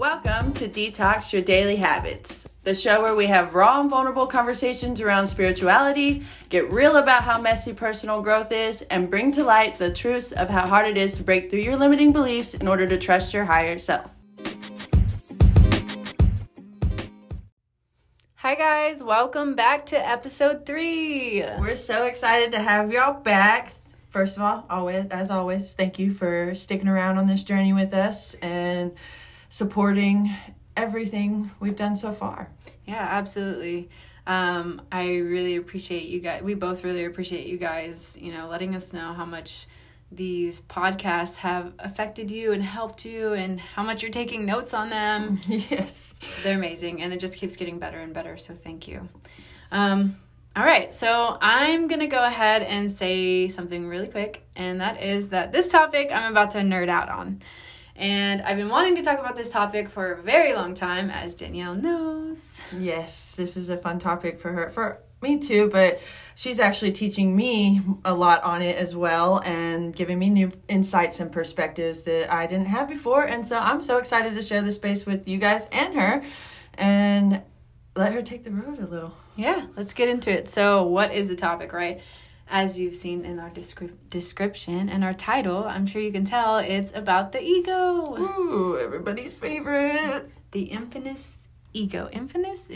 Welcome to Detox Your Daily Habits, the show where we have raw and vulnerable conversations around spirituality, get real about how messy personal growth is, and bring to light the truths of how hard it is to break through your limiting beliefs in order to trust your higher self. Hi guys, welcome back to episode 3. We're so excited to have y'all back. First of all, as always, thank you for sticking around on this journey with us and supporting everything we've done so far. Yeah, absolutely. I really appreciate you guys. We both really appreciate you guys, letting us know how much these podcasts have affected you and helped you and how much you're taking notes on them. Yes. They're amazing, and it just keeps getting better and better, so thank you. All right, so I'm going to go ahead and say something really quick, and that is that this topic I'm about to nerd out on. And I've been wanting to talk about this topic for a very long time, as Danielle knows. Yes, this is a fun topic for her, for me too, but she's actually teaching me a lot on it as well and giving me new insights and perspectives that I didn't have before. And so I'm so excited to share this space with you guys and her and let her take the road a little. Yeah, let's get into it. So what is the topic, right? As you've seen in our description and our title, I'm sure you can tell it's about the ego. Ooh, everybody's favorite. The infamous ego. Infamous.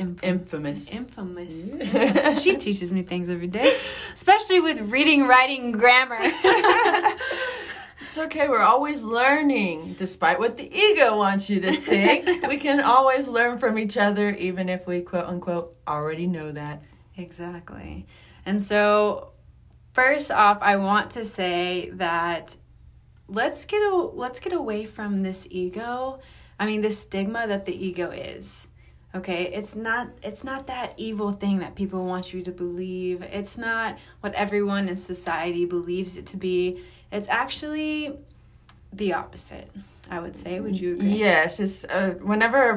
She teaches me things every day, especially with reading, writing, grammar. It's okay. We're always learning. Despite what the ego wants you to think, we can always learn from each other, even if we, quote unquote, already know that. Exactly. And so first off, I want to say that let's get away from this ego. I mean, this stigma that the ego is. Okay, it's not that evil thing that people want you to believe. It's not what everyone in society believes it to be. It's actually the opposite, I would say. Would you agree? Yes. It's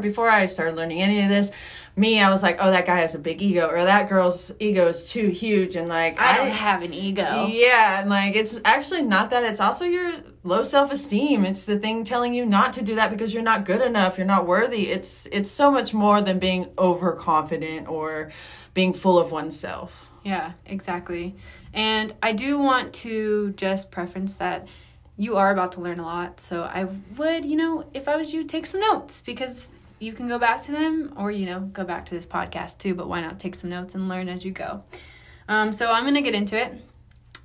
before I started learning any of this, I was like, oh, that guy has a big ego, or that girl's ego is too huge, and like I don't have an ego. Yeah, and like it's actually not that. It's also your low self-esteem. It's the thing telling you not to do that because you're not good enough, you're not worthy. It's so much more than being overconfident or being full of oneself. Yeah, exactly. And I do want to just preference that you are about to learn a lot. So I would, if I was you, take some notes, because you can go back to them or, go back to this podcast too. But why not take some notes and learn as you go? So I'm going to get into it.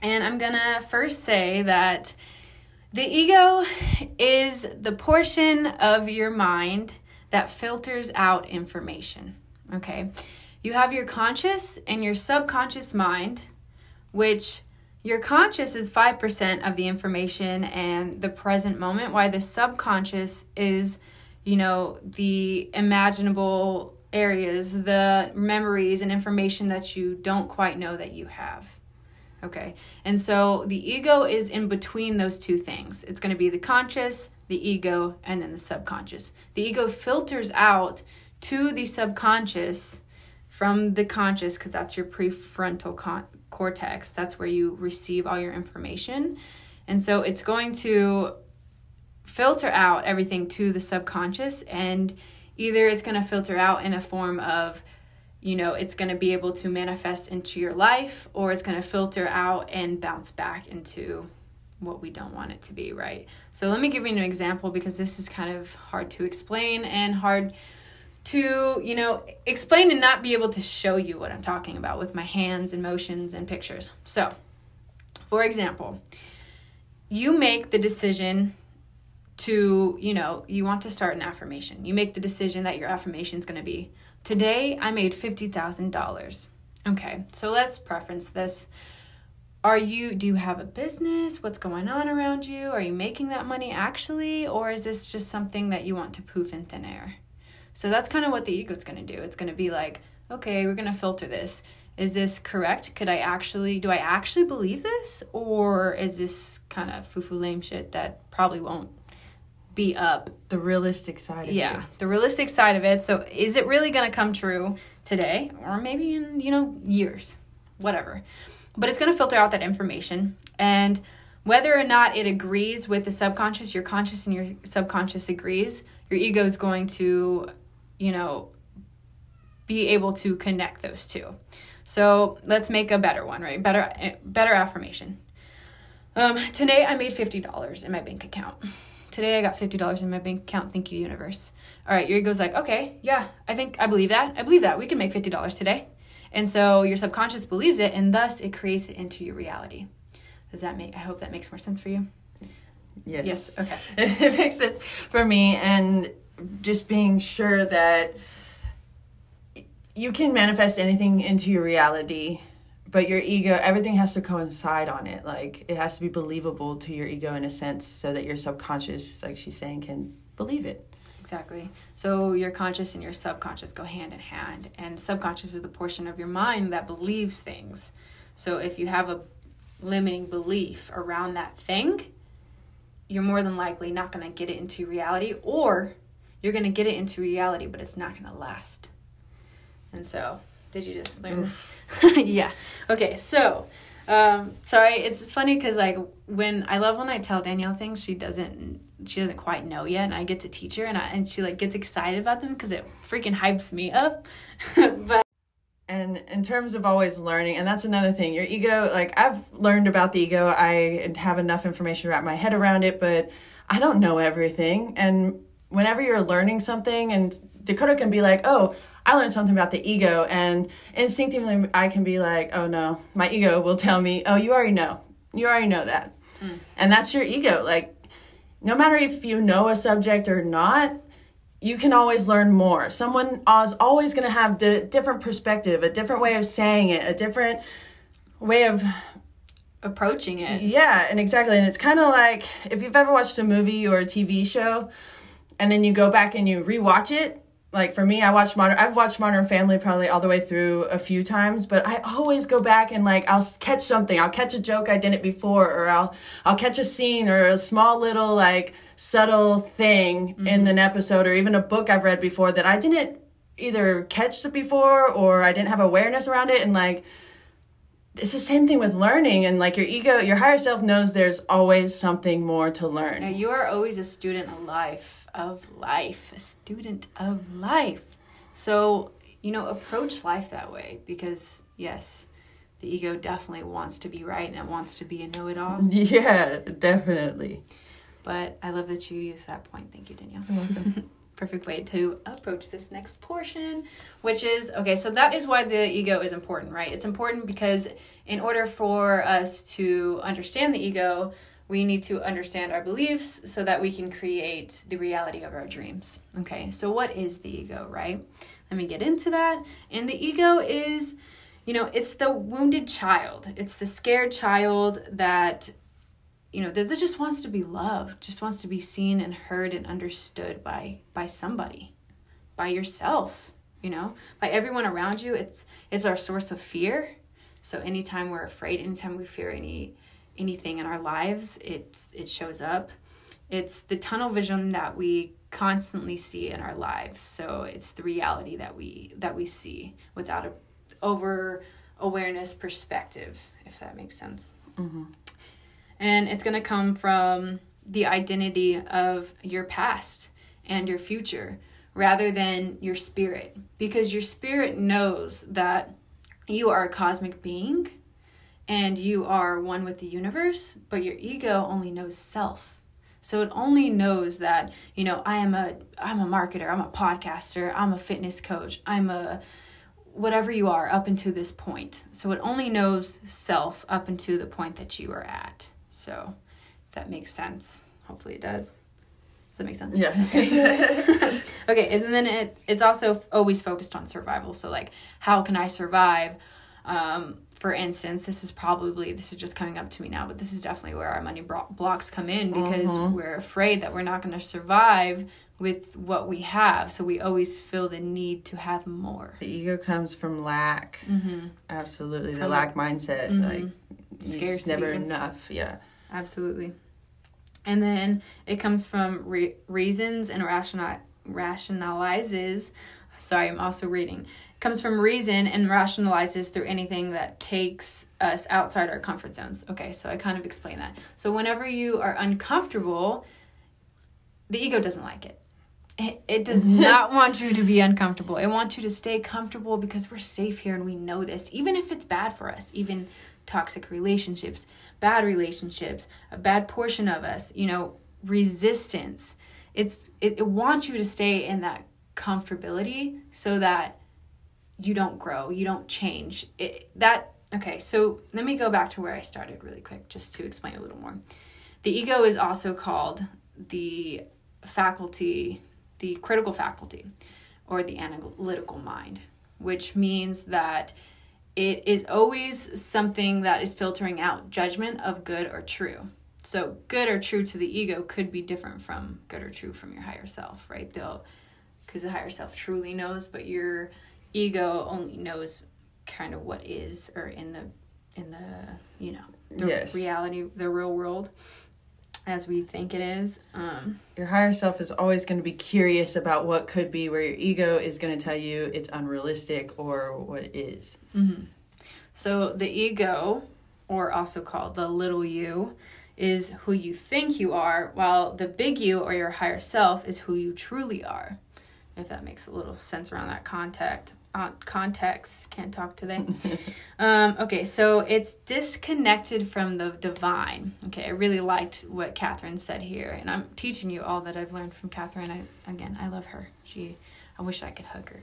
And I'm going to first say that the ego is the portion of your mind that filters out information. Okay. You have your conscious and your subconscious mind, which your conscious is 5% of the information and the present moment, while the subconscious is, the imaginable areas, the memories and information that you don't quite know that you have. Okay. And so the ego is in between those two things. It's going to be the conscious, the ego, and then the subconscious. The ego filters out to the subconscious from the conscious, because that's your prefrontal cortex. That's where you receive all your information. And so it's going to filter out everything to the subconscious, and either it's going to filter out in a form of, it's going to be able to manifest into your life, or it's going to filter out and bounce back into what we don't want it to be, right? So let me give you an example, because this is kind of hard to explain and hard to, explain and not be able to show you what I'm talking about with my hands and motions and pictures. So, for example, you make the decision to, you want to start an affirmation. You make the decision that your affirmation is going to be, today I made $50,000. Okay, so let's preference this. Do you have a business? What's going on around you? Are you making that money actually? Or is this just something that you want to poof in thin air? So that's kind of what the ego is going to do. It's going to be like, okay, we're going to filter this. Is this correct? Do I actually believe this? Or is this kind of foo-foo lame shit that probably won't be up? The realistic side of it. Yeah, the realistic side of it. So is it really going to come true today? Or maybe in, years, whatever. But it's going to filter out that information. And whether or not it agrees with the subconscious, your conscious and your subconscious agrees, your ego is going to, be able to connect those two. So let's make a better one, right? Better affirmation. Today I made $50 in my bank account. Today I got $50 in my bank account. Thank you, universe. All right, your ego's like, okay, yeah, I believe that. We can make $50 today. And so your subconscious believes it, and thus it creates it into your reality. I hope that makes more sense for you? Yes. Okay. It makes sense for me, and just being sure that you can manifest anything into your reality, but your ego, everything has to coincide on it. Like, it has to be believable to your ego in a sense so that your subconscious, like she's saying, can believe it. Exactly. So your conscious and your subconscious go hand in hand, and subconscious is the portion of your mind that believes things. So if you have a limiting belief around that thing, you're more than likely not going to get it into reality, or you're going to get it into reality, but it's not going to last. And so, did you just learn this? Yeah. Okay, so, sorry, it's just funny because, like, when I tell Danielle things, she doesn't quite know yet, and I get to teach her, and she, like, gets excited about them because it freaking hypes me up. But and in terms of always learning, and that's another thing, your ego, like, I've learned about the ego, I have enough information to wrap my head around it, but I don't know everything. And whenever you're learning something, and Dakota can be like, oh, I learned something about the ego, and instinctively I can be like, oh no, my ego will tell me, oh, you already know that. And that's your ego. Like, no matter if you know a subject or not, you can always learn more. Someone is always going to have a different perspective, a different way of saying it, a different way of approaching it. Yeah, and exactly. And it's kind of like if you've ever watched a movie or a TV show and then you go back and you rewatch it. Like for me, I've watched Modern Family probably all the way through a few times, but I always go back and like I'll catch something. I'll catch a joke I didn't before, or I'll catch a scene or a small little like subtle thing in an episode, or even a book I've read before that I didn't either catch before or I didn't have awareness around it. And like it's the same thing with learning, and like your ego, your higher self knows there's always something more to learn. Yeah, you are always a student of life. A student of life. So, approach life that way, because yes, the ego definitely wants to be right and it wants to be a know-it-all. Yeah, definitely. But I love that you use that point. Thank you, Danielle. You're welcome. Perfect way to approach this next portion, which is, okay, so that is why the ego is important, right? It's important because in order for us to understand the ego, we need to understand our beliefs so that we can create the reality of our dreams. Okay, so what is the ego, right? Let me get into that. And the ego is, it's the wounded child. It's the scared child that, that just wants to be loved, just wants to be seen and heard and understood by somebody, by yourself, by everyone around you. It's our source of fear. So anytime we're afraid, anytime we fear anything in our lives, it shows up. It's the tunnel vision that we constantly see in our lives. So it's the reality that we see without a over awareness perspective, if that makes sense. Mm-hmm. And it's going to come from the identity of your past and your future rather than your spirit, because your spirit knows that you are a cosmic being and you are one with the universe, but your ego only knows self. So it only knows that, I'm a marketer, I'm a podcaster, I'm a fitness coach, I'm a whatever you are up until this point. So it only knows self up until the point that you are at. So if that makes sense. Hopefully it does. Does that make sense? Yeah. Okay, and then it's also always focused on survival. So like, how can I survive? For instance, this is just coming up to me now, but this is definitely where our money blocks come in, because we're afraid that we're not going to survive with what we have. So we always feel the need to have more. The ego comes from lack. Mm-hmm. Absolutely. The lack mindset. Mm-hmm. Like, scarcity. It's never enough. Yeah. Absolutely. And then it comes from reasons and rationalizes Sorry, I'm also reading. Comes from reason and rationalizes through anything that takes us outside our comfort zones. Okay, so I kind of explained that. So whenever you are uncomfortable, the ego doesn't like it. It does not want you to be uncomfortable. It wants you to stay comfortable because we're safe here and we know this. Even if it's bad for us, even toxic relationships, bad relationships, a bad portion of us, resistance. It wants you to stay in that comfortability so that you don't grow, you don't change. Okay, so let me go back to where I started really quick just to explain a little more. The ego is also called the critical faculty, or the analytical mind, which means that it is always something that is filtering out judgment of good or true. So good or true to the ego could be different from good or true from your higher self, right? Because the higher self truly knows, but your ego only knows kind of what is, or in the yes. reality, the real world, as we think it is. Your higher self is always going to be curious about what could be, where your ego is going to tell you it's unrealistic or what is. Mm-hmm. So the ego, or also called the little you, is who you think you are, while the big you, or your higher self, is who you truly are. If that makes a little sense around that context. Can't talk today. Okay, so it's disconnected from the divine. Okay, I really liked what Catherine said here, and I'm teaching you all that I've learned from Catherine. I love her. I wish I could hug her,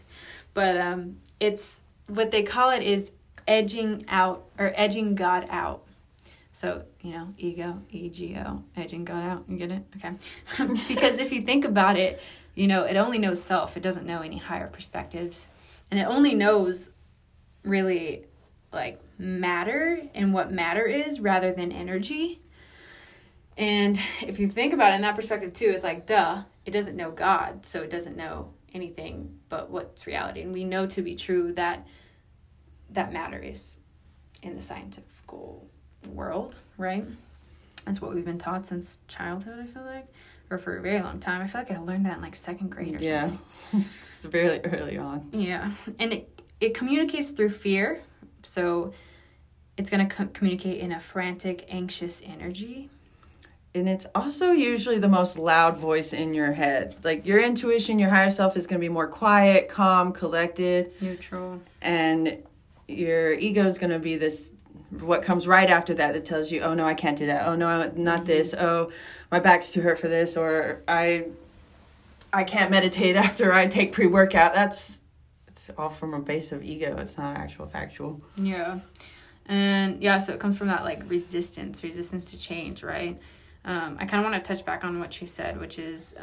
but it's what they call it is edging out, or edging God out. So, ego, E-G-O, edging God out. You get it? Okay. Because if you think about it, it only knows self. It doesn't know any higher perspectives. And it only knows really like matter and what matter is rather than energy. And if you think about it in that perspective too, it's like, it doesn't know God. So it doesn't know anything but what's reality. And we know to be true that matter is in the scientific world, right? That's what we've been taught since childhood, I feel like. Or for a very long time. I feel like I learned that in like second grade or something. Yeah, it's very early on. Yeah, and it communicates through fear. So it's going to communicate in a frantic, anxious energy. And it's also usually the most loud voice in your head. Like your intuition, your higher self is going to be more quiet, calm, collected. Neutral. And your ego is going to be what comes right after that tells you, oh no, I can't do that. Oh no, not this. Oh, my back's too hurt for this. Or I can't meditate after I take pre-workout. It's all from a base of ego. It's not actual factual. Yeah. And so it comes from that like resistance to change, right? I kind of want to touch back on what she said, which is,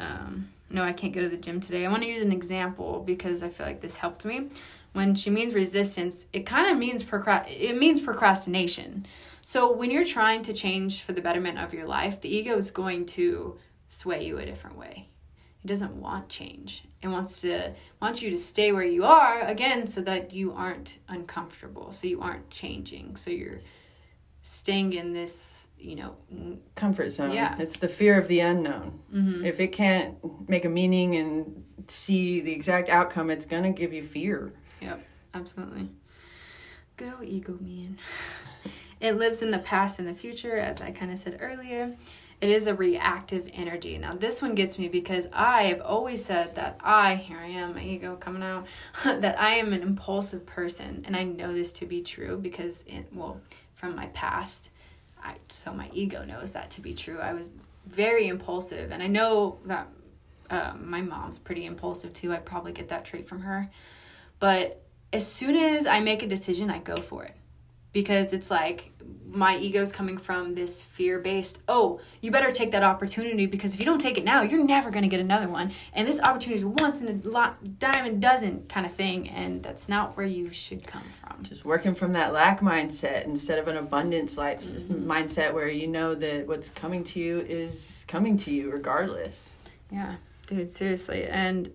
no, I can't go to the gym today. I want to use an example because I feel like this helped me. When she means resistance, it kind of means procrastination. So when you're trying to change for the betterment of your life, the ego is going to sway you a different way. It doesn't want change. It wants you to stay where you are, again, so that you aren't uncomfortable, so you aren't changing. So you're staying in this, comfort zone. Yeah. It's the fear of the unknown. Mm-hmm. If it can't make a meaning and see the exact outcome, it's going to give you fear. Yep, absolutely. Good old ego man. It lives in the past and the future, as I kind of said earlier. It is a reactive energy. Now, this one gets me because I have always said that here I am, my ego coming out, that I am an impulsive person. And I know this to be true because, from my past, so my ego knows that to be true. I was very impulsive. And I know that my mom's pretty impulsive too. I probably get that trait from her. But as soon as I make a decision, I go for it. Because it's like my ego's coming from this fear-based, you better take that opportunity because if you don't take it now, you're never going to get another one. And this opportunity is once in a dime a dozen kind of thing. And that's not where you should come from. Just working from that lack mindset instead of an abundance life mindset where you know that what's coming to you is coming to you regardless. Yeah, dude, seriously. And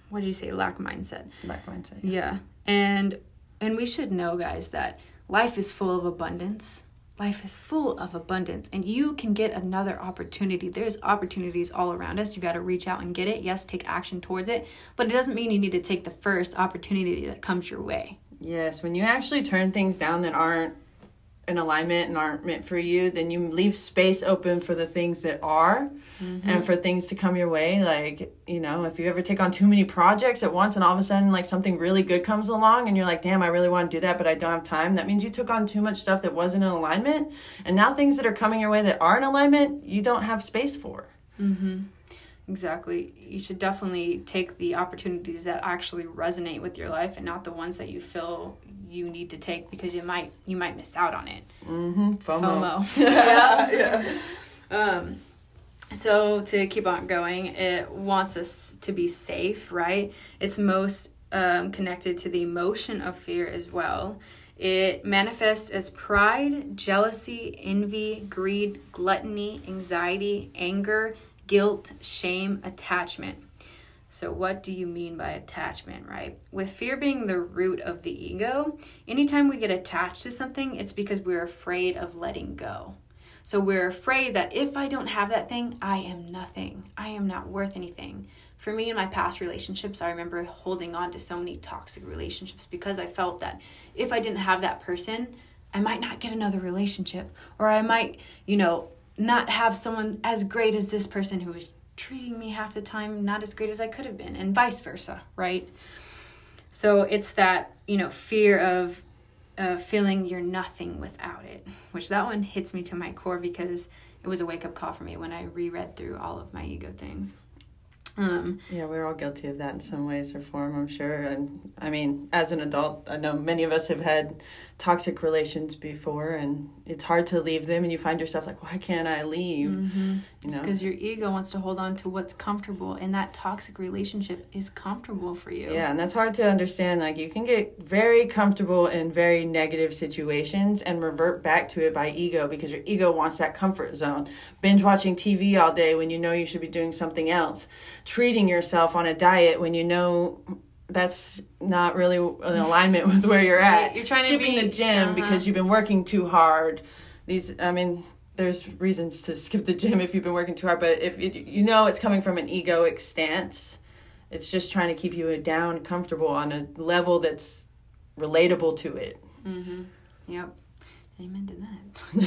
what did you say? Lack mindset. Lack mindset. Yeah. And we should know, guys, that life is full of abundance. life is full of abundance, and you can get another opportunity. There's opportunities all around us. You got to reach out and get it. Yes, take action towards it, but it doesn't mean you need to take the first opportunity that comes your way. Yes, when you actually turn things down that aren't in alignment and aren't meant for you, then you leave space open for the things that are, and for things to come your way. Like, you know, if you ever take on too many projects at once and all of a sudden like something really good comes along and you're like, damn, I really want to do that, but I don't have time. That means you took on too much stuff that wasn't in alignment. And now things that are coming your way that are in alignment, you don't have space for. Exactly. You should definitely take the opportunities that actually resonate with your life and not the ones that you feel you need to take because you might miss out on it. FOMO. Yeah. So to keep on going, it wants us to be safe, right? It's most connected to the emotion of fear as well. It manifests as pride, jealousy, envy, greed, gluttony, anxiety, anger, guilt, shame, attachment. So what do you mean by attachment, right? With fear being the root of the ego, anytime we get attached to something, it's because we're afraid of letting go. So we're afraid that if I don't have that thing, I am nothing. I am not worth anything. For me, in my past relationships, I remember holding on to so many toxic relationships because I felt that if I didn't have that person, I might not get another relationship, or I might, not have someone as great as this person who was treating me half the time not as great as I could have been, and vice versa, right? So it's that, fear of feeling you're nothing without it, which that one hits me to my core because it was a wake-up call for me when I reread through all of my ego things. Yeah, we're all guilty of that in some ways or form, I'm sure. And I mean, as an adult, I know many of us have had toxic relations before, and it's hard to leave them, and you find yourself like, why can't I leave? It's because your ego wants to hold on to what's comfortable, and that toxic relationship is comfortable for you. Yeah, and that's hard to understand. Like, you can get very comfortable in very negative situations and revert back to it by ego because your ego wants that comfort zone. Binge watching TV all day when you know you should be doing something else. Treating yourself on a diet when you know that's not really in alignment with where you're at. Right. You're trying skipping the gym because you've been working too hard. There's reasons to skip the gym if you've been working too hard, but if it's coming from an egoic stance, it's just trying to keep you down, comfortable on a level that's relatable to it. Yep. Amen to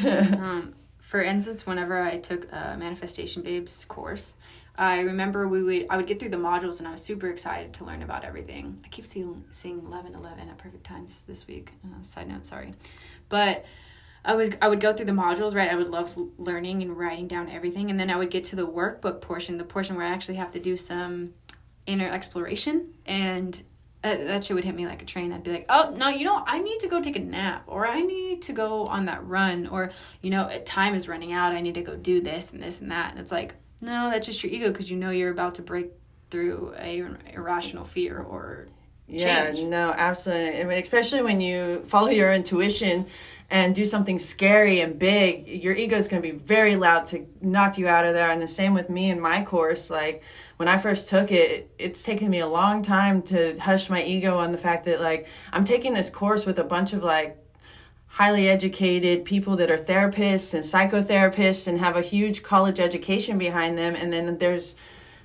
that. For instance, whenever I took a Manifestation Babes course, I remember I would get through the modules and I was super excited to learn about everything. I keep seeing 11:11 at perfect times this week. Side note, sorry. But I would go through the modules, right? I would love learning and writing down everything. And then I would get to the workbook portion, the portion where I actually have to do some inner exploration. And that shit would hit me like a train. I'd be like, oh, no, I need to go take a nap, or I need to go on that run, or, time is running out. I need to go do this and this and that. And it's like, no, that's just your ego because you're about to break through a irrational fear or change. Yeah, no, absolutely. I mean, especially when you follow your intuition and do something scary and big, your ego is going to be very loud to knock you out of there. And the same with me in my course. Like, when I first took it, it's taken me a long time to hush my ego on the fact that, like, I'm taking this course with a bunch of, like, highly educated people that are therapists and psychotherapists and have a huge college education behind them. And then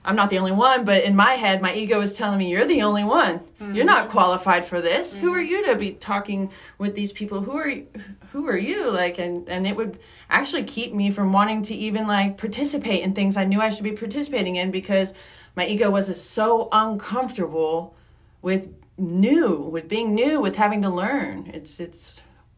I'm not the only one, but in my head, my ego is telling me, you're the only one. You're not qualified for this. Who are you to be talking with these people? Who are you? Like, and it would actually keep me from wanting to even like participate in things I knew I should be participating in because my ego was so uncomfortable with being new, with having to learn.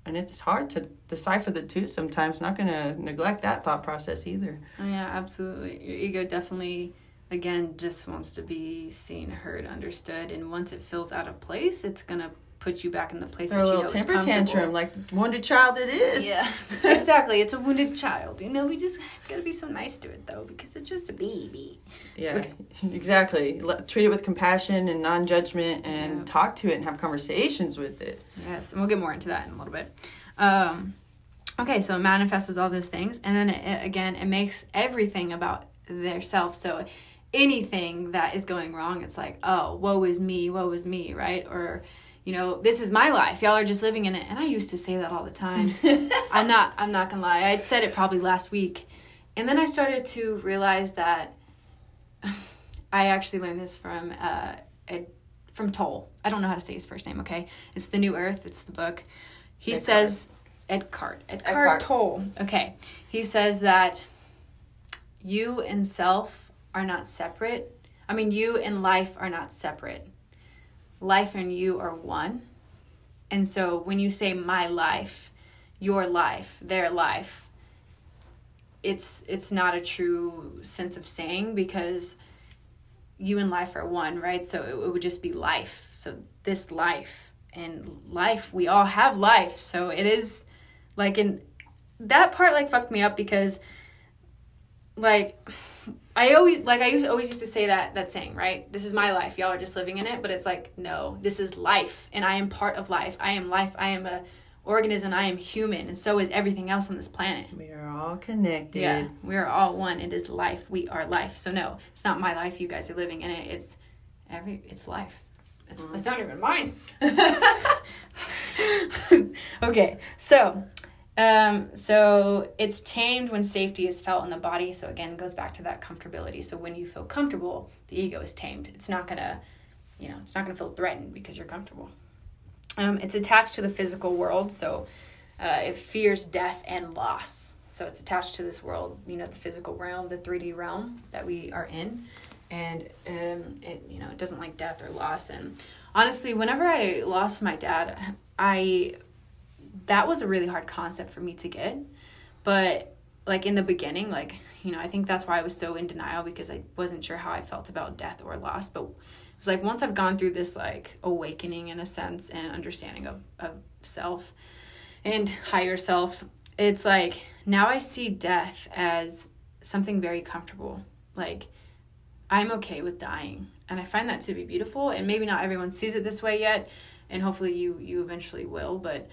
And it's hard to decipher the two sometimes. Not going to neglect that thought process either. Oh, yeah, absolutely. Your ego definitely, again, just wants to be seen, heard, understood. And once it feels out of place, it's going to put you back in the place that you know is comfortable. A little temper tantrum, like the wounded child it is. Yeah, exactly. It's a wounded child. We just got to be so nice to it, though, because it's just a baby. Yeah, okay. Exactly. Treat it with compassion and non-judgment and talk to it and have conversations with it. Yes, and we'll get more into that in a little bit. Okay, so it manifests all those things, and then it makes everything about their self. So anything that is going wrong, it's like, oh, woe is me, right? Or, you know, this is my life. Y'all are just living in it. And I used to say that all the time. I'm not going to lie. I said it probably last week. And then I started to realize that I actually learned this from Toll. I don't know how to say his first name, okay? It's The New Earth. It's the book. He says, Eckhart Tolle. Okay. He says that you and self are not separate. I mean, you and life are not separate. Life and you are one. And so when you say my life, your life, their life, it's not a true sense of saying, because you and life are one, right? So it would just be life. So this life and life, we all have life. So it is like, in that part like fucked me up, because like I always used to say that saying, right? This is my life. Y'all are just living in it. But it's like, no, this is life. And I am part of life. I am life. I am a organism. I am human. And so is everything else on this planet. We are all connected. Yeah, we are all one. It is life. We are life. So no, it's not my life. You guys are living in it. It's life. It's not even mine. Okay, so it's tamed when safety is felt in the body. So again, it goes back to that comfortability. So when you feel comfortable, the ego is tamed. It's not gonna feel threatened because you're comfortable. It's attached to the physical world, so it fears death and loss. So it's attached to this world, you know, the physical realm, the 3D realm that we are in, and it doesn't like death or loss. And honestly, whenever I lost my dad, that was a really hard concept for me to get. But like in the beginning, like, you know, I think that's why I was so in denial, because I wasn't sure how I felt about death or loss. But it's like once I've gone through this like awakening in a sense and understanding of self and higher self, it's like now I see death as something very comfortable. Like I'm okay with dying, and I find that to be beautiful. And maybe not everyone sees it this way yet, and hopefully you eventually will. But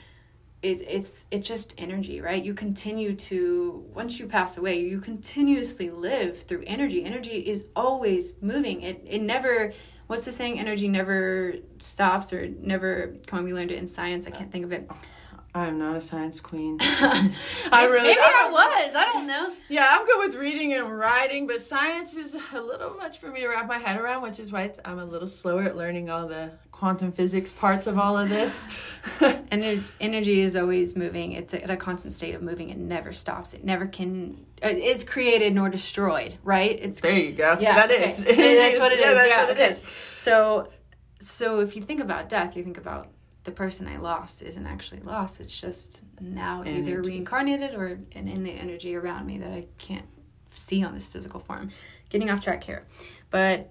it's just energy, right? You continue to, once you pass away, you continuously live through energy. Energy is always moving. It never, what's the saying? Energy never stops, or never, come on, we learned it in science. I can't think of it. I'm not a science queen. Maybe I don't know. Yeah, I'm good with reading and writing, but science is a little much for me to wrap my head around, which is why I'm a little slower at learning all the quantum physics parts of all of this. And energy is always moving. It's at a constant state of moving. It never stops. It never can. It's created nor destroyed, right? There you go. Yeah, that okay. is. That's what it is. That's Yeah, what it is. So if you think about death, you think about the person I lost isn't actually lost. It's just now either reincarnated or in the energy around me that I can't see on this physical form. Getting off track here. But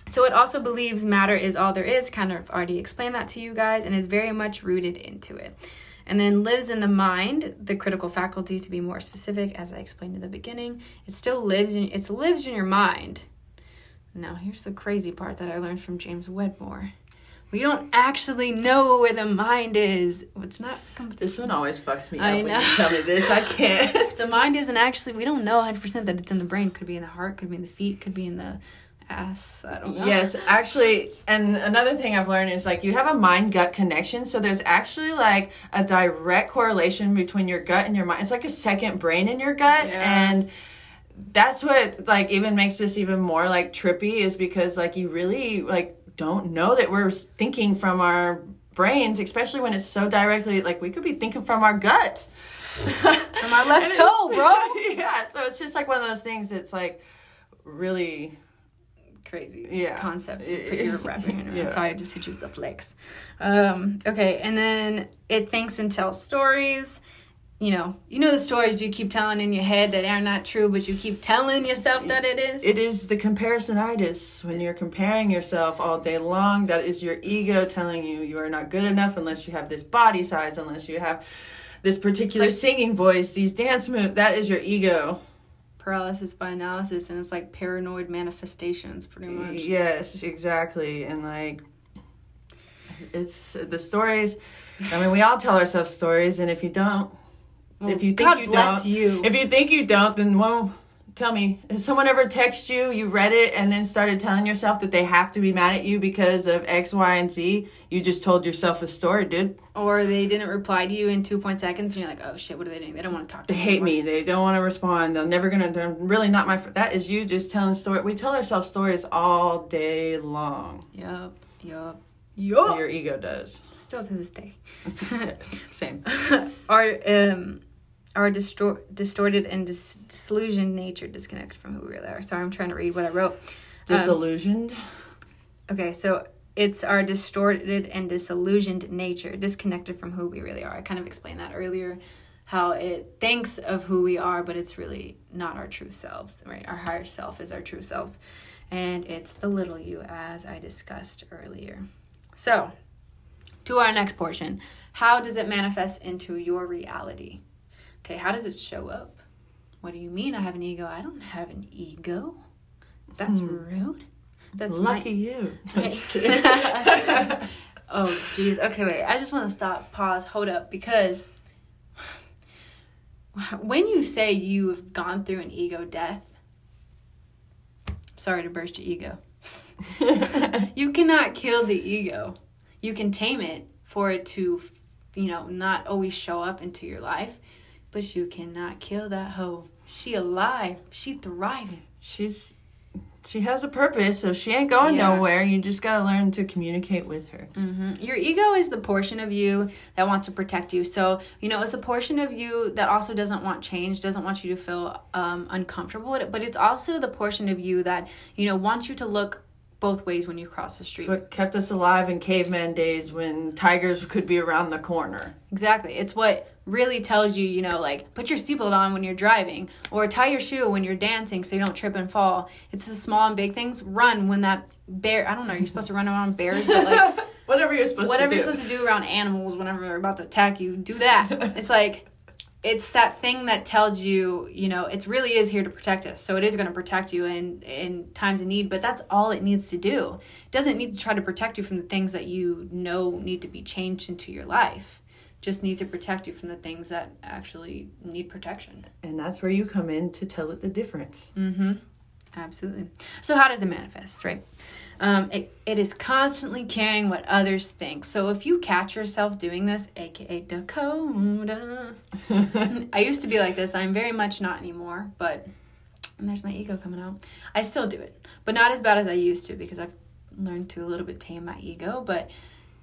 so it also believes matter is all there is. Kind of already explained that to you guys, and is very much rooted into it. And then lives in the mind, the critical faculty to be more specific, as I explained in the beginning. It still lives in your mind. Now here's the crazy part that I learned from James Wedmore. We don't actually know where the mind is. It's not. This one always fucks me up when you tell me this. I can't. The mind isn't actually. We don't know 100% that it's in the brain. Could be in the heart. Could be in the feet. Could be in the ass. I don't know. Yes, actually, and another thing I've learned is like you have a mind-gut connection. So there's actually like a direct correlation between your gut and your mind. It's like a second brain in your gut, and that's what like even makes this even more like trippy, is because like you really like don't know that we're thinking from our brains, especially when it's so directly like we could be thinking from our guts. From our left toe, bro. Yeah, so it's just like one of those things that's like really crazy concept to put your wrapping in. Sorry, I just hit you with the flex. Okay, and then it thinks and tells stories. You know the stories you keep telling in your head that are not true, but you keep telling yourself that it is. It is the comparisonitis. When you're comparing yourself all day long, that is your ego telling you are not good enough unless you have this body size, unless you have this particular singing voice, these dance moves. That is your ego. Paralysis by analysis, and it's like paranoid manifestations, pretty much. Yes, exactly. And like, it's the stories. I mean, we all tell ourselves stories, and if you don't, Well, if you think God you bless don't, you. If you think you don't, then tell me, has someone ever texted you, you read it, and then started telling yourself that they have to be mad at you because of X, Y, and Z? You just told yourself a story, dude. Or they didn't reply to you in 2 seconds, and you're like, oh shit, what are they doing? They don't want to talk to They me hate anymore. me. They don't want to respond. They're really not my friend. That is you just telling story. We tell ourselves stories all day long. Yup. Your ego does. Still to this day. Same. Our distorted and disillusioned nature disconnected from who we really are. Sorry, I'm trying to read what I wrote. Disillusioned? Okay, so it's our distorted and disillusioned nature disconnected from who we really are. I kind of explained that earlier, how it thinks of who we are, but it's really not our true selves, right? Our higher self is our true selves. And it's the little you, as I discussed earlier. So, to our next portion. How does it manifest into your reality? Okay, how does it show up? What do you mean I have an ego? I don't have an ego. That's rude. That's lucky you. I'm just kidding. Oh, geez. Okay, wait. I just want to stop, pause, hold up, because when you say you've gone through an ego death, sorry to burst your ego. You cannot kill the ego. You can tame it for it to, not always show up into your life, but you cannot kill that hoe. She alive. She thriving. She has a purpose, so she ain't going nowhere. You just got to learn to communicate with her. Mm-hmm. Your ego is the portion of you that wants to protect you. So, it's a portion of you that also doesn't want change, doesn't want you to feel uncomfortable with it. But it's also the portion of you that, wants you to look both ways when you cross the street. It's what kept us alive in caveman days when tigers could be around the corner. Exactly. It's what really tells you, put your seatbelt on when you're driving, or tie your shoe when you're dancing so you don't trip and fall. It's the small and big things. Run when that bear, I don't know, you're supposed to run around bears, but whatever you're supposed to do around animals whenever they're about to attack you, do that. It's it's that thing that tells you, it really is here to protect us. So it is going to protect you in times of need, but that's all it needs to do. It doesn't need to try to protect you from the things that need to be changed into your life. Just needs to protect you from the things that actually need protection. And that's where you come in to tell it the difference. Mm-hmm. Absolutely. So how does it manifest, right? It is constantly caring what others think. So if you catch yourself doing this, aka Dakota, I used to be like this. I'm very much not anymore, and there's my ego coming out. I still do it, but not as bad as I used to, because I've learned to a little bit tame my ego. But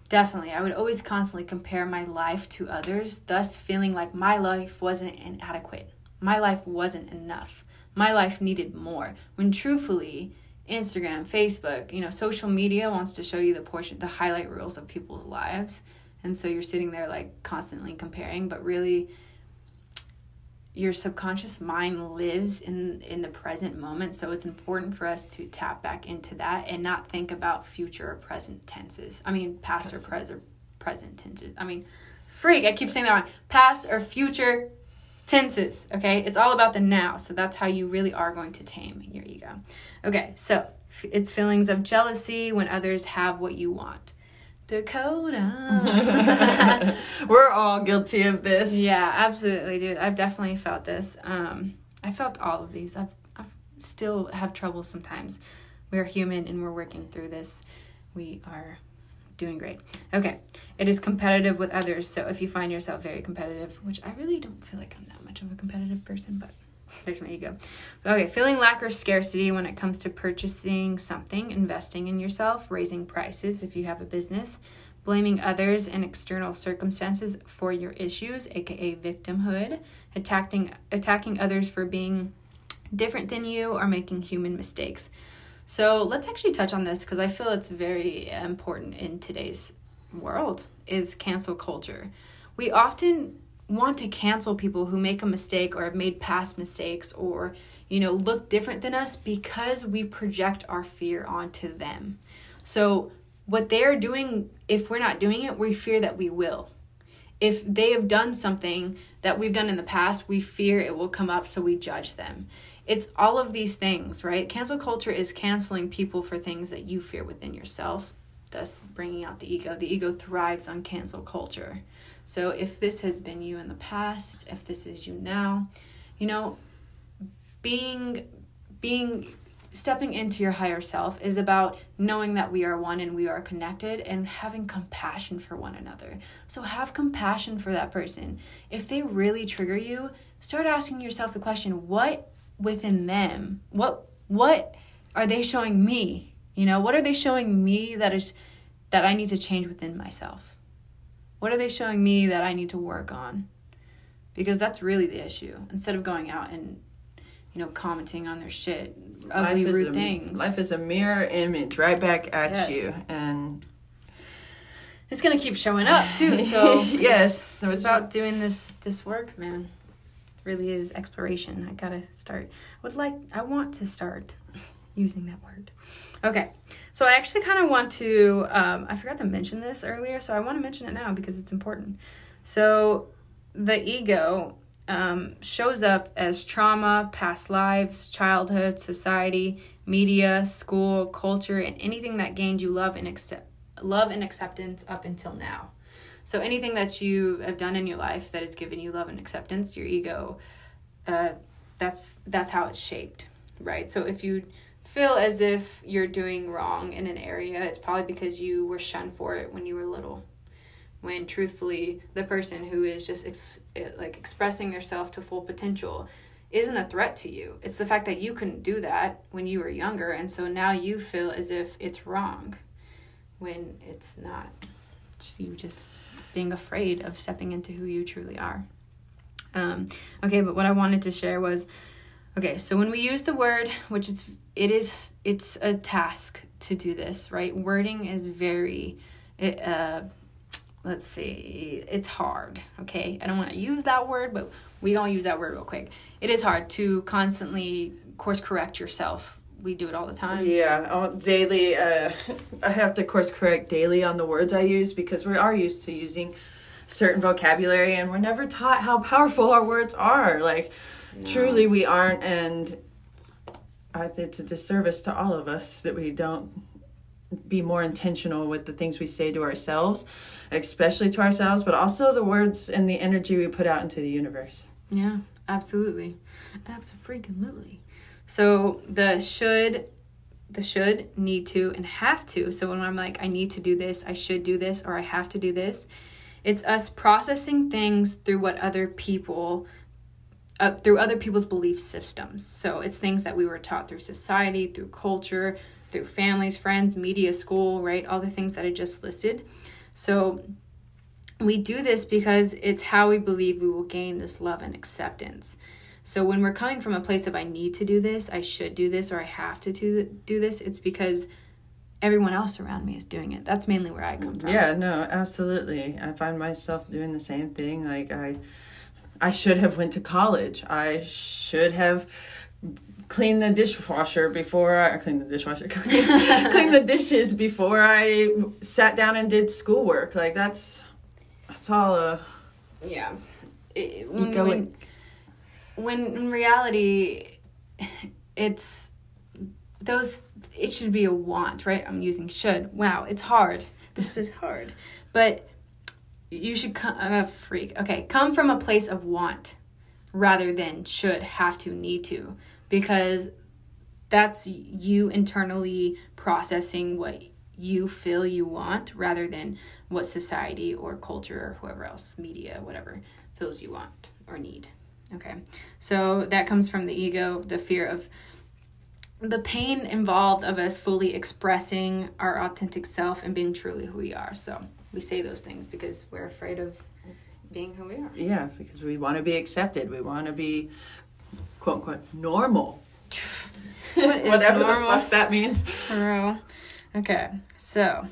definitely, I would always constantly compare my life to others, thus feeling like my life wasn't inadequate. My life wasn't enough. My life needed more. When truthfully, Instagram, Facebook, social media wants to show you the highlight reels of people's lives. And so you're sitting there constantly comparing, but really your subconscious mind lives in the present moment. So it's important for us to tap back into that and not think about future or present tenses. I mean, past or present tenses. I keep saying that wrong. Past or future tenses, okay? It's all about the now. So that's how you really are going to tame your ego. Okay, so it's feelings of jealousy when others have what you want. Dakota. We're all guilty of this. Yeah, absolutely, dude. I've definitely felt this. I felt all of these. I still have trouble sometimes. We're human and we're working through this. We are doing great. Okay. It is competitive with others. So if you find yourself very competitive, which I really don't feel like I'm that much of a competitive person, but there's my ego. Okay. Feeling lack or scarcity when it comes to purchasing something, investing in yourself, raising prices if you have a business, blaming others and external circumstances for your issues, aka victimhood, attacking others for being different than you or making human mistakes. So let's actually touch on this because I feel it's very important in today's world, is cancel culture. We often want to cancel people who make a mistake or have made past mistakes or, look different than us because we project our fear onto them. So what they're doing, if we're not doing it, we fear that we will. If they have done something that we've done in the past, we fear it will come up, so we judge them. It's all of these things, right? Cancel culture is canceling people for things that you fear within yourself, thus bringing out the ego. The ego thrives on cancel culture. So if this has been you in the past, if this is you now, being stepping into your higher self is about knowing that we are one and we are connected and having compassion for one another. So have compassion for that person. If they really trigger you, start asking yourself the question, what within them, what are they showing me? You know, what are they showing me that I need to change within myself? What are they showing me that I need to work on? Because that's really the issue. Instead of going out and, you know, commenting on their shit, ugly, rude things. Life is a mirror image right back at you. And it's going to keep showing up, too. So yes. It's about doing this work, man. It really is exploration. I got to start. I want to start using that word. Okay. So I actually kind of want to, I forgot to mention this earlier, so I want to mention it now because it's important. So the ego shows up as trauma, past lives, childhood, society, media, school, culture, and anything that gained you love and acceptance up until now. So anything that you have done in your life that has given you love and acceptance, your ego, that's how it's shaped, right? So if you feel as if you're doing wrong in an area, it's probably because you were shunned for it when you were little. When truthfully, the person who is just expressing themselves to full potential isn't a threat to you. It's the fact that you couldn't do that when you were younger, and so now you feel as if it's wrong when it's not. It's you just being afraid of stepping into who you truly are. Okay, but what I wanted to share was, okay, so when we use the word, which it's a task to do this, right? Wording is let's see, it's hard, okay? I don't want to use that word, but we all use that word real quick. It is hard to constantly course correct yourself. We do it all the time. Yeah, daily. I have to course correct daily on the words I use because we are used to using certain vocabulary and we're never taught how powerful our words are. Truly we aren't, and it's a disservice to all of us that we don't be more intentional with the things we say to ourselves, especially to ourselves, but also the words and the energy we put out into the universe. Yeah, absolutely. Absolutely. So the should, need to, and have to. So when I'm like, I need to do this, I should do this, or I have to do this, it's us processing things through other people's belief systems. So it's things that we were taught through society, through culture, through families, friends, media, school, right? All the things that I just listed. So we do this because it's how we believe we will gain this love and acceptance. So when we're coming from a place of I need to do this, I should do this, or I have to do this, it's because everyone else around me is doing it. That's mainly where I come from. Yeah, no, absolutely. I find myself doing the same thing. I should have went to college. I should have cleaned the dishwasher before I cleaned the dishes before I sat down and did schoolwork. That's all yeah. When in reality, it should be a want, right? I'm using should. Wow, it's hard. This is hard. But you should come from a place of want rather than should, have to, need to, because that's you internally processing what you feel you want rather than what society or culture or whoever else, media, whatever, feels you want or need. Okay, so that comes from the ego, the fear of the pain involved of us fully expressing our authentic self and being truly who we are. So we say those things because we're afraid of being who we are. Yeah, because we want to be accepted. We want to be, quote unquote, normal. Whatever normal? The fuck that means. For real. Okay, so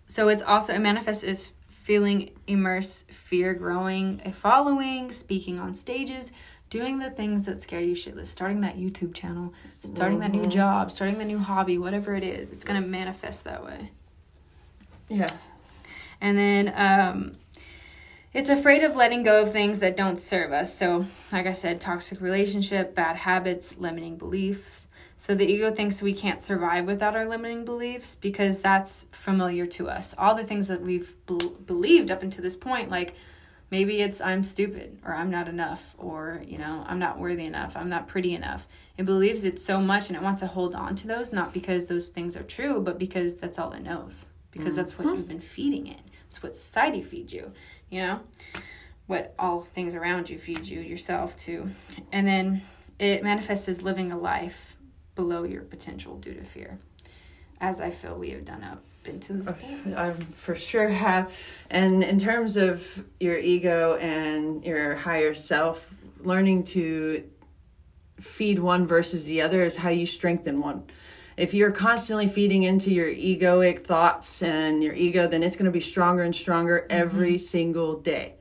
it's also, it manifests as feeling immerse, fear growing, a following, speaking on stages, doing the things that scare you shitless, starting that YouTube channel, starting that new job, starting the new hobby, whatever it is, it's going to manifest that way. Yeah. And then it's afraid of letting go of things that don't serve us. So, like I said, toxic relationship, bad habits, limiting beliefs. So the ego thinks we can't survive without our limiting beliefs because that's familiar to us. All the things that we've believed up until this point, like Maybe it's I'm stupid, or I'm not enough, or, you know, I'm not worthy enough, I'm not pretty enough. It believes it so much and it wants to hold on to those, not because those things are true, but because that's all it knows. Because that's what you've been feeding it. It's what society feeds you, you know? What all things around you feed you, yourself too. And then it manifests as living a life below your potential due to fear. As I feel we have done up into this point. I for sure have. And in terms of your ego and your higher self, learning to feed one versus the other is how you strengthen one. If you're constantly feeding into your egoic thoughts and your ego, then it's going to be stronger and stronger every single day.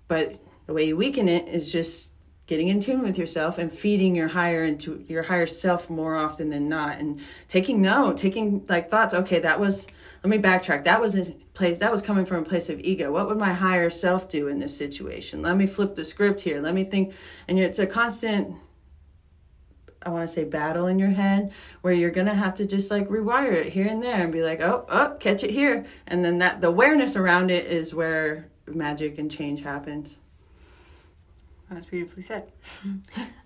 But the way you weaken it is just getting in tune with yourself and feeding your higher self more often than not, and taking like thoughts. Okay, let me backtrack. That was coming from a place of ego. What would my higher self do in this situation? Let me flip the script here. Let me think. And it's a constant, I want to say, battle in your head, where you're going to have to just like rewire it here and there and be like, oh, catch it here. And then the awareness around it is where magic and change happens. That's beautifully said.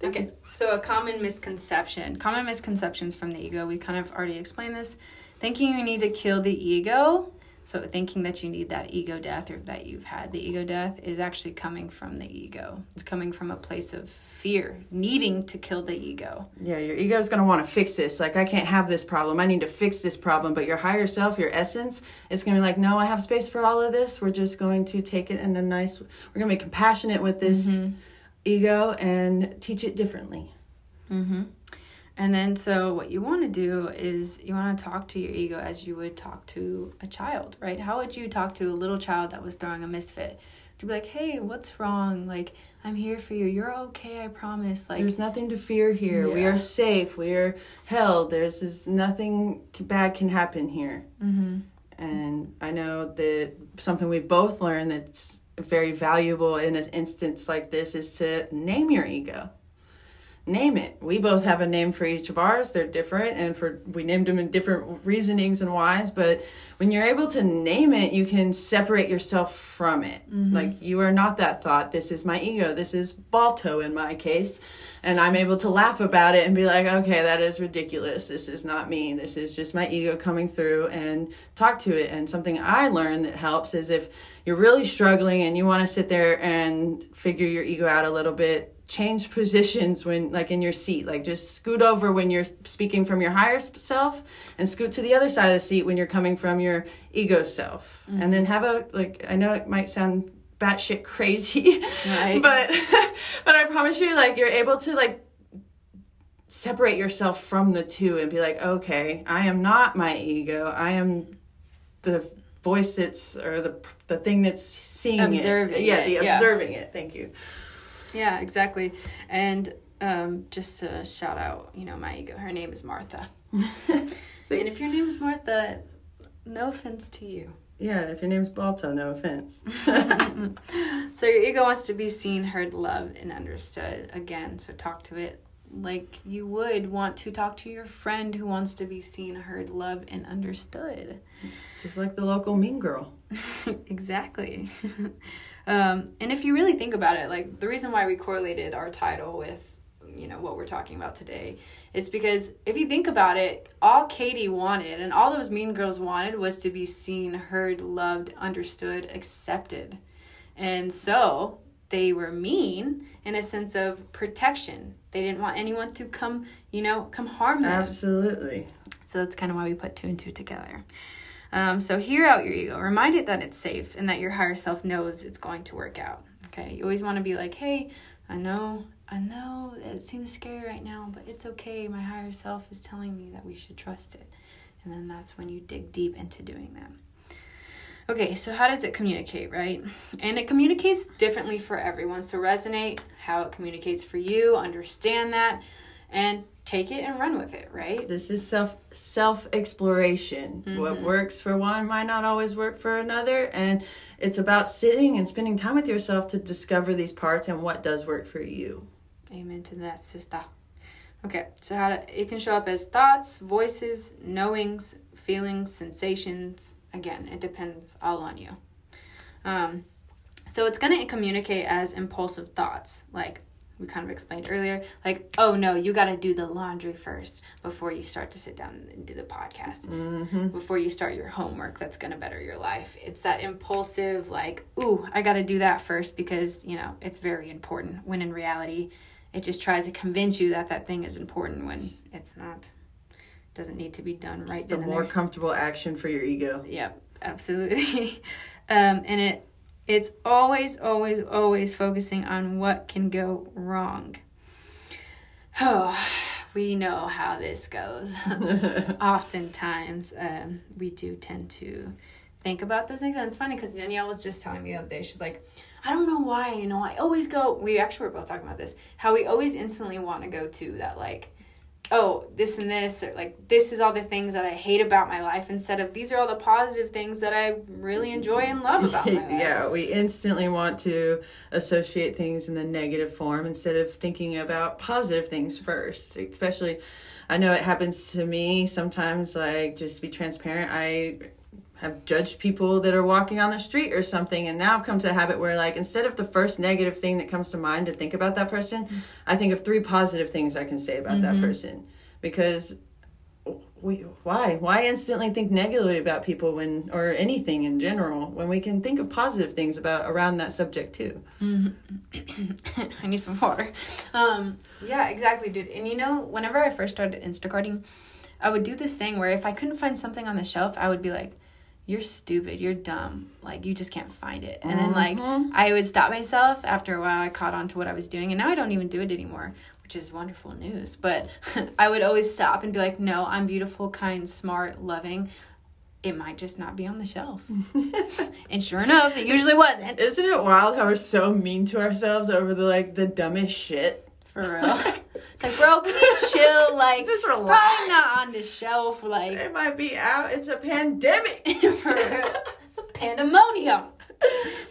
Okay, so common misconceptions from the ego. We kind of already explained this. Thinking you need to kill the ego. So thinking that you need that ego death, or that you've had the ego death, is actually coming from the ego. It's coming from a place of fear, needing to kill the ego. Yeah, your ego is going to want to fix this. Like, I can't have this problem. I need to fix this problem. But your higher self, your essence, it's going to be like, no, I have space for all of this. We're just going to take it in we're going to be compassionate with this ego and teach it differently. Mm-hmm. And then, so what you want to do is you want to talk to your ego as you would talk to a child, right? How would you talk to a little child that was throwing a misfit? To be like, hey, what's wrong? Like, I'm here for you. You're okay, I promise. Like, there's nothing to fear here. Yeah. We are safe. We are held. Nothing bad can happen here. Mm-hmm. And I know that something we've both learned that's very valuable in an instance like this is to name your ego. Name it. We both have a name for each of ours. They're different, and we named them in different reasonings and whys. But when you're able to name it, you can separate yourself from it. Mm-hmm. Like, you are not that thought. This is my ego. This is Balto in my case. And I'm able to laugh about it and be like, okay, that is ridiculous. This is not me. This is just my ego coming through, and talk to it. And something I learned that helps is if you're really struggling and you want to sit there and figure your ego out a little bit, change positions when, like, in your seat. Like, just scoot over when you're speaking from your higher self, and scoot to the other side of the seat when you're coming from your ego self. Mm-hmm. And then have I know it might sound batshit crazy, right? but I promise you, like, you're able to, like, separate yourself from the two and be like, okay, I am not my ego. I am the voice the thing that's seeing observing it. Observing it. Thank you. Yeah, exactly. And just to shout out, my ego, her name is Martha. And if your name is Martha, no offense to you. Yeah, if your name's Balto, no offense. So your ego wants to be seen, heard, loved, and understood. Again, so talk to it like you would want to talk to your friend who wants to be seen, heard, loved, and understood. Just like the local mean girl. Exactly. And if you really think about it, like, the reason why we correlated our title with, what we're talking about today, it's because if you think about it, all Katie wanted and all those mean girls wanted was to be seen, heard, loved, understood, accepted. And so they were mean in a sense of protection. They didn't want anyone to come harm them. Absolutely. So that's kind of why we put two and two together. So hear out your ego. Remind it that it's safe and that your higher self knows it's going to work out. Okay? You always want to be like, hey, I know it seems scary right now, but it's okay. My higher self is telling me that we should trust it. And then that's when you dig deep into doing that. Okay, so how does it communicate, right? And it communicates differently for everyone. So resonate how it communicates for you, understand that, and take it and run with it, right? This is self-exploration. Mm-hmm. What works for one might not always work for another. And it's about sitting and spending time with yourself to discover these parts and what does work for you. Amen to that, sister. Okay, so it can show up as thoughts, voices, knowings, feelings, sensations. Again, it depends all on you. So it's going to communicate as impulsive thoughts, like we kind of explained earlier, like, oh no, you got to do the laundry first before you start to sit down and do the podcast, before you start your homework that's going to better your life. It's that impulsive, like, ooh, I got to do that first because, you know, it's very important, when in reality, it just tries to convince you that that thing is important when it's not. It doesn't need to be done right then. It's a more comfortable action for your ego. Yep, absolutely. And it's always, always, always focusing on what can go wrong. Oh, we know how this goes. Oftentimes, we do tend to think about those things. And it's funny because Danielle was just telling me the other day, she's like, I don't know why, you know, I always go, we actually were both talking about this, how we always instantly want to go to that, like, oh, this and this, or like, this is all the things that I hate about my life, instead of these are all the positive things that I really enjoy and love about my life. Yeah, we instantly want to associate things in the negative form instead of thinking about positive things first. Especially, I know it happens to me sometimes, like, just to be transparent, I have judged people that are walking on the street or something, and now I've come to a habit where, like, instead of the first negative thing that comes to mind to think about that person, I think of 3 positive things I can say about that person. Because why instantly think negatively about people when, or anything in general, when we can think of positive things about around that subject too? I need some water. Yeah, exactly, dude. And you know, whenever I first started Instacarting, I would do this thing where if I couldn't find something on the shelf, I would be like, you're stupid, you're dumb, like, you just can't find it. And then, like, I would stop myself. After a while, I caught on to what I was doing, and now I don't even do it anymore, which is wonderful news. But I would always stop and be like, no, I'm beautiful, kind, smart, loving. It might just not be on the shelf. And sure enough, it usually wasn't. Isn't it wild how we're so mean to ourselves over the dumbest shit? For real. It's like, bro, can you chill? Like, just relax. It's probably not on the shelf. Like, it might be out. It's a pandemic. For real. It's a pandemonium.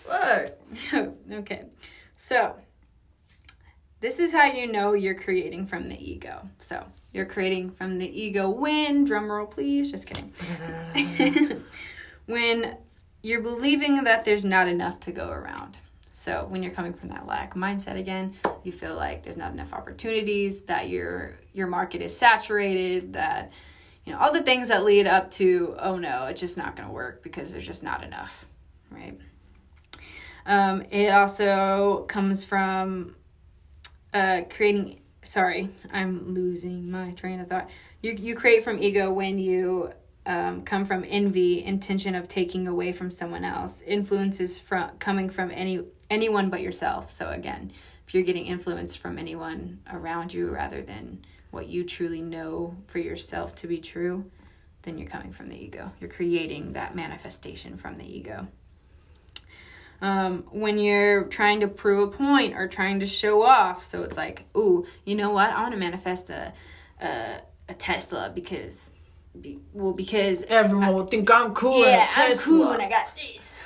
Fuck. Okay. So, this is how you know you're creating from the ego. So, you're creating from the ego when, drum roll please, just kidding. When you're believing that there's not enough to go around. So when you're coming from that lack mindset again, you feel like there's not enough opportunities, that your market is saturated, that, you know, all the things that lead up to, oh no, it's just not going to work because there's just not enough, right? It also comes from creating, sorry, I'm losing my train of thought. You create from ego when you come from envy, intention of taking away from someone else, influences coming from anyone but yourself. So again, if you're getting influence from anyone around you rather than what you truly know for yourself to be true, then you're coming from the ego. You're creating that manifestation from the ego. When you're trying to prove a point or trying to show off, so it's like, ooh, you know what? I want to manifest a Tesla because everyone will think I'm cool. Yeah, I'm cool and I got this.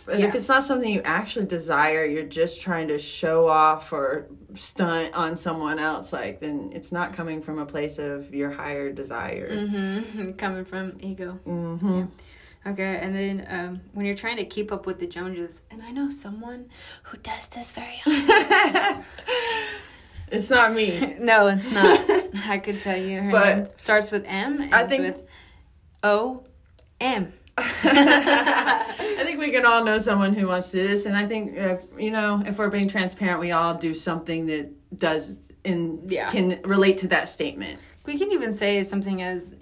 But if it's not something you actually desire, you're just trying to show off or stunt on someone else, like, then it's not coming from a place of your higher desire. Coming from ego. Yeah. Okay, and then when you're trying to keep up with the Joneses, and I know someone who does this very often. It's not me. No, it's not. I could tell you her name starts with M and ends with O-M. I think we can all know someone who wants to do this, and I think if we're being transparent, we all do something that can relate to that statement. We can even say something as,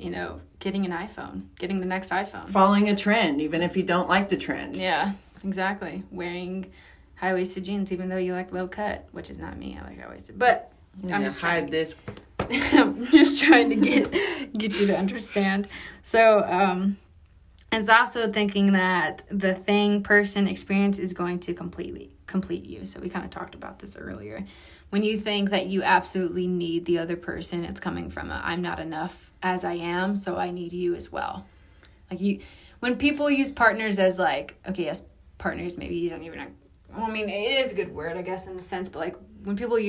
getting an iPhone, getting the next iPhone, following a trend, even if you don't like the trend. Yeah, exactly. Wearing high-waisted jeans, even though you like low cut, which is not me. I like high-waisted, but I'm just trying this. I'm just trying to get you to understand. So, it's also thinking that the person experience is going to complete you. So we kind of talked about this earlier. When you think that you absolutely need the other person, it's coming from I'm not enough as I am, so I need you as well. Like when people use partners as like, okay, yes, partners, maybe he's not even it is a good word, I guess, in a sense, but like when people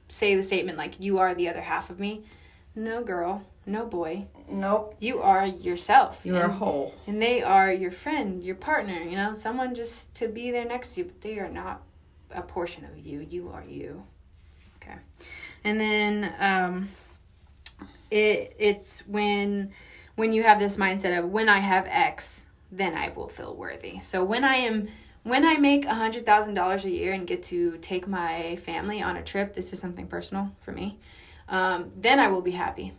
say the statement like, you are the other half of me, no girl, no boy. Nope. You are yourself. You are whole. And they are your friend, your partner, you know, someone just to be there next to you, but they are not a portion of you. You are you. Okay. And then it's when you have this mindset of when I have X, then I will feel worthy. So when I make $100,000 a year and get to take my family on a trip, this is something personal for me, then I will be happy.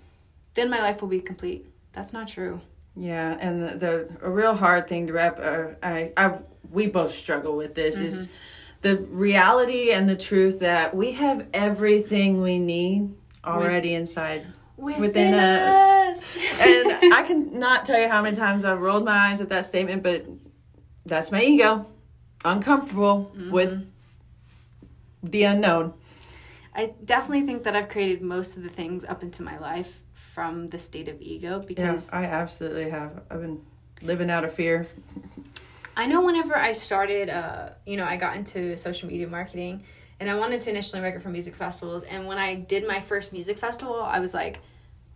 Then my life will be complete. That's not true. Yeah, and a real hard thing to wrap. We both struggle with this. Is the reality and the truth that we have everything we need already inside within us. And I cannot tell you how many times I've rolled my eyes at that statement, but that's my ego, uncomfortable with the unknown. I definitely think that I've created most of the things up into my life from the state of ego, because I absolutely have. I've been living out of fear. I know whenever I started, I got into social media marketing, and I wanted to initially record for music festivals. And when I did my first music festival, I was like,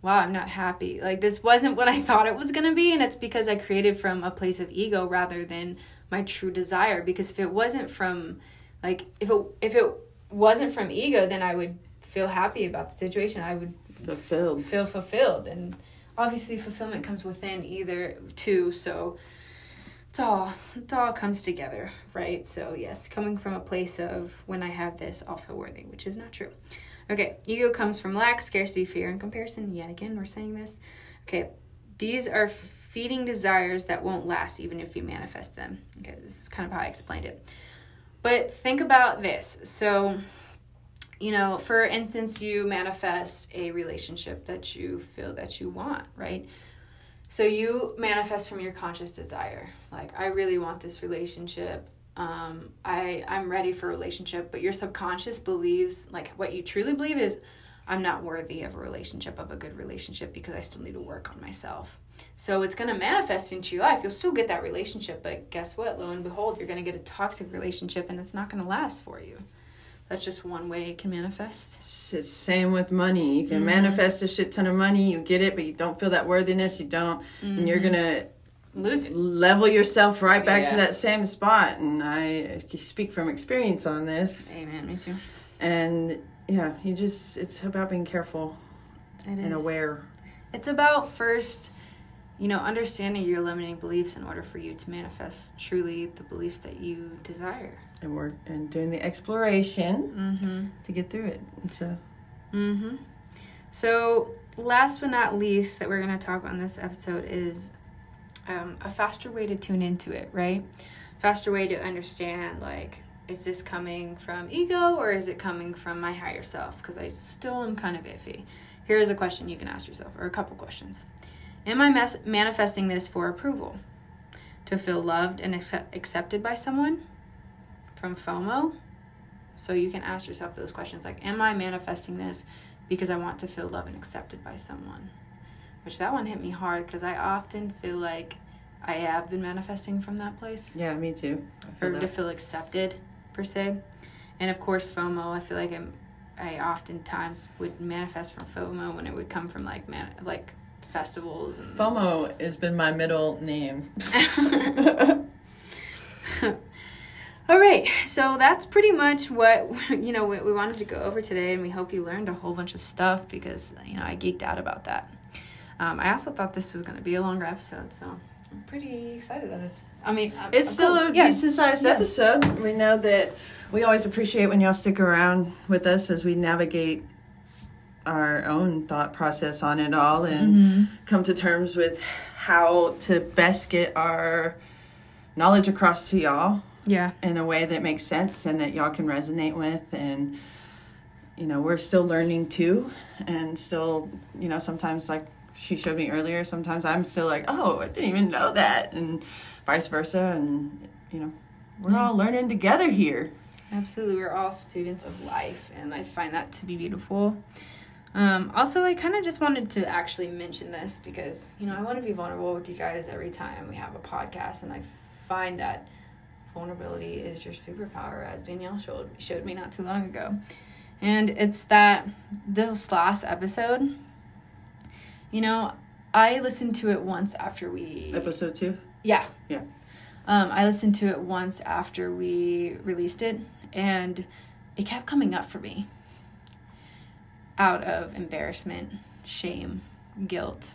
wow, I'm not happy. Like, this wasn't what I thought it was going to be. And it's because I created from a place of ego rather than my true desire. Because if it wasn't from, like, if it wasn't from ego, then I would feel happy about the situation. I would feel fulfilled. And obviously fulfillment comes within either two. So it all comes together, right? So yes, coming from a place of when I have this, I'll feel worthy, which is not true. Okay, ego comes from lack, scarcity, fear, and comparison. Yet again, we're saying this. Okay, these are feeding desires that won't last even if you manifest them. Okay, this is kind of how I explained it. But think about this. So, for instance, you manifest a relationship that you feel that you want, right? So you manifest from your conscious desire. Like, I really want this relationship. I'm ready for a relationship. But your subconscious believes, like, what you truly believe is, I'm not worthy of a relationship, of a good relationship, because I still need to work on myself. So it's going to manifest into your life. You'll still get that relationship, but guess what? Lo and behold, you're going to get a toxic relationship, and it's not going to last for you. That's just one way it can manifest. It's same with money. You can manifest a shit ton of money. You get it, but you don't feel that worthiness. You don't. And you're going to lose it. Level yourself right back to that same spot. And I speak from experience on this. Amen. Me too. And yeah, it's about being careful and aware. It's about first, understanding your limiting beliefs in order for you to manifest truly the beliefs that you desire. And doing the exploration to get through it. So last but not least that we're going to talk about in this episode is a faster way to tune into it, right? Faster way to understand, like, is this coming from ego or is it coming from my higher self? Because I still am kind of iffy. Here's a question you can ask yourself, or a couple questions. Am I manifesting this for approval? To feel loved and accepted by someone? From FOMO? So you can ask yourself those questions, like, am I manifesting this because I want to feel loved and accepted by someone? Which, that one hit me hard, because I often feel like I have been manifesting from that place. Yeah, me too. To feel accepted, per se. And of course, FOMO, I feel like I oftentimes would manifest from FOMO when it would come from like festivals. And FOMO has been my middle name. All right, so that's pretty much what we wanted to go over today, and we hope you learned a whole bunch of stuff, because I geeked out about that. I also thought this was going to be a longer episode, so I'm pretty excited that it's still a decent sized episode. We know that we always appreciate when y'all stick around with us as we navigate our own thought process on it all and come to terms with how to best get our knowledge across to y'all. Yeah. In a way that makes sense and that y'all can resonate with. And, we're still learning too. And still, sometimes, like she showed me earlier, sometimes I'm still like, oh, I didn't even know that. And vice versa. And, we're all learning together here. Absolutely. We're all students of life. And I find that to be beautiful. Also, I kind of just wanted to actually mention this because, I want to be vulnerable with you guys every time we have a podcast. And I find that vulnerability is your superpower, as Danielle showed me not too long ago. And it's that this last episode, I listened to it once after we... Episode 2? Yeah. Yeah. I listened to it once after we released it, and it kept coming up for me out of embarrassment, shame, guilt,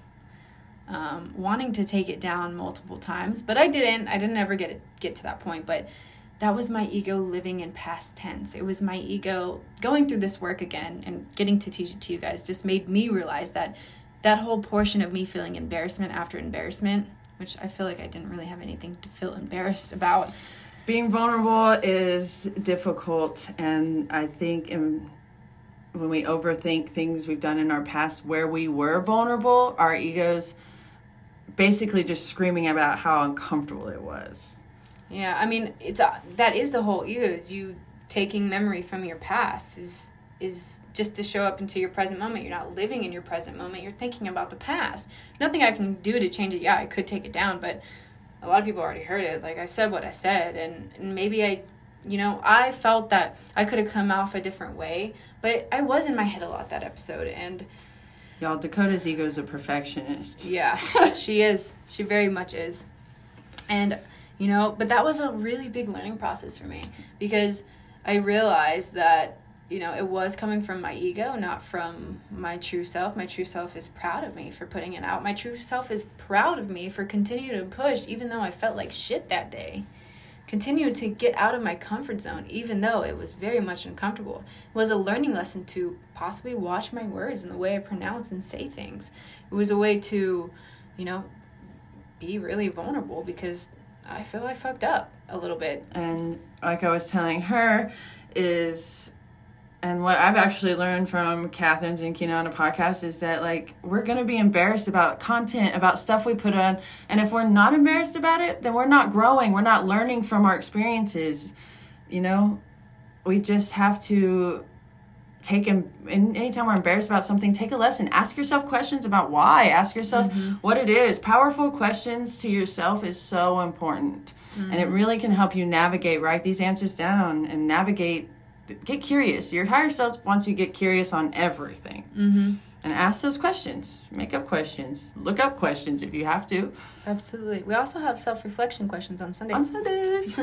wanting to take it down multiple times, but I didn't ever get to that point. But that was my ego living in past tense. It was my ego going through this work again, and getting to teach it to you guys just made me realize that whole portion of me feeling embarrassment after embarrassment, which I feel like I didn't really have anything to feel embarrassed about. Being vulnerable is difficult, and I think when we overthink things we've done in our past where we were vulnerable, our egos basically just screaming about how uncomfortable it was. Yeah, I mean, that is the whole ego, is you taking memory from your past is just to show up into your present moment. You're not living in your present moment. You're thinking about the past. Nothing I can do to change it. Yeah, I could take it down, but a lot of people already heard it. Like, I said what I said, and maybe I felt that I could have come off a different way, but I was in my head a lot that episode. And y'all, Dakota's ego is a perfectionist. Yeah, she is. She very much is. And, but that was a really big learning process for me, because I realized that, it was coming from my ego, not from my true self. My true self is proud of me for putting it out. My true self is proud of me for continuing to push, even though I felt like shit that day. Continue to get out of my comfort zone, even though it was very much uncomfortable. It was a learning lesson to possibly watch my words and the way I pronounce and say things. It was a way to, be really vulnerable, because I feel I fucked up a little bit. And like I was telling her and what I've actually learned from Catherine's and Kina on a podcast is that, like, we're going to be embarrassed about content, about stuff we put on. And if we're not embarrassed about it, then we're not growing. We're not learning from our experiences. We just have to anytime we're embarrassed about something, take a lesson. Ask yourself questions about why. Ask yourself what it is. Powerful questions to yourself is so important. And it really can help you navigate, write these answers down and navigate. Get curious. Your higher self wants you to get curious on everything. And ask those questions. Make up questions. Look up questions if you have to. Absolutely. We also have self-reflection questions on Sundays. On Sundays.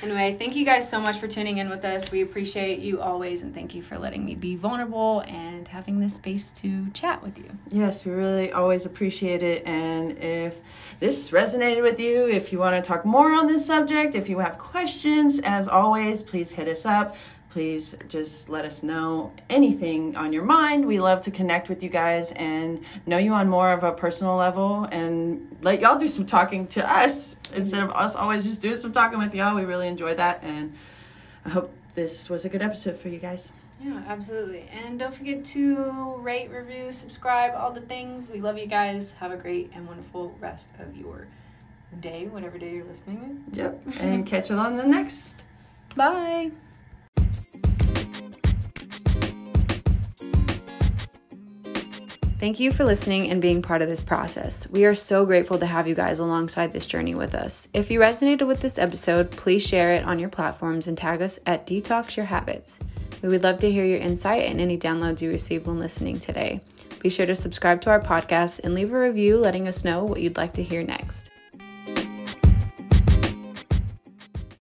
Anyway, thank you guys so much for tuning in with us. We appreciate you always, and thank you for letting me be vulnerable and having this space to chat with you. Yes, we really always appreciate it. And if this resonated with you, if you want to talk more on this subject, if you have questions, as always, please hit us up. Please just let us know anything on your mind. We love to connect with you guys and know you on more of a personal level, and let y'all do some talking to us instead of us always just doing some talking with y'all. We really enjoy that, and I hope this was a good episode for you guys. Yeah, absolutely. And don't forget to rate, review, subscribe, all the things. We love you guys. Have a great and wonderful rest of your day, whatever day you're listening. Yep. And catch you on the next. Bye. Thank you for listening and being part of this process. We are so grateful to have you guys alongside this journey with us. If you resonated with this episode, please share it on your platforms and tag us at Detox Your Habits. We would love to hear your insight and any downloads you received when listening today. Be sure to subscribe to our podcast and leave a review letting us know what you'd like to hear next.